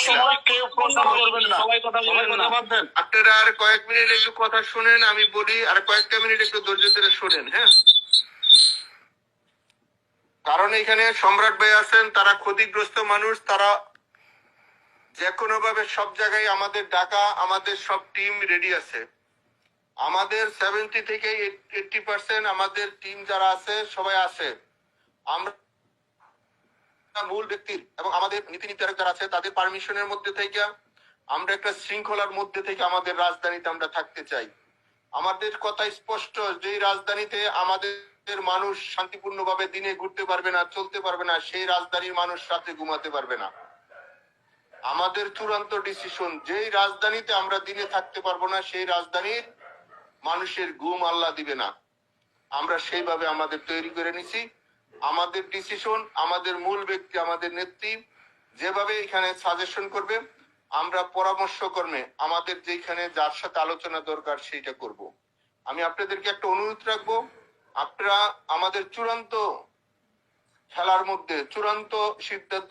সময় কেউ প্রশ্ন করবেন না, সবাই কথা বলবেন। আপনারা আর কয়েক মিনিট একটু কথা শুনেন, আমি বলি, আর কয়েকটা মিনিট একটু ধৈর্য ধরে শুনেন। হ্যাঁ, কারণ এখানে সম্রাট ভাই আছেন, তারা ক্ষতিগ্রস্ত মানুষ, তারা যে কোনো ভাবে সব জায়গায় আমাদের ডাকা, আমাদের সব টিম রেডি আছে। আমাদের 70 থেকে 80% আমাদের টিম যারা আছে সবাই আছে। আমরা মূল ব্যক্তির এবং আমাদের নীতি নির্ধারক যারা আছে তাদের পারমিশনের মধ্যে থেকে আমরা একটা শৃঙ্খলার মধ্যে থেকে আমাদের রাজধানীতে আমরা থাকতে চাই। আমাদের কথা স্পষ্ট, যে রাজধানীতে আমাদের মানুষ শান্তিপূর্ণভাবে দিনে ঘুরতে পারবে না, চলতে পারবে না, সেই রাজধানীর মানুষ রাতে ঘুমাতে পারবে না। আমাদের চূড়ান্ত ডিসিশন, যেই রাজধানীতে আমরা দিনে থাকতে পারবো না, সেই রাজধানীর মানুষের ঘুম আল্লাহ দিবে না। আমরা সেইভাবে আমাদের তৈরি করে নিছি। আমাদের ডিসিশন, আমাদের মূল ব্যক্তি, আমাদের নেত্রী যেভাবে এখানে সাজেশন করবে, আমরা পরামর্শ কর্মে আমাদের যেখানে যার সাথে আলোচনা দরকার সেইটা করব। আমি আপনাদেরকে একটা অনুরোধ রাখবো, আপনারা আমাদের চূড়ান্ত খেলার মধ্যে চূড়ান্ত সিদ্ধান্ত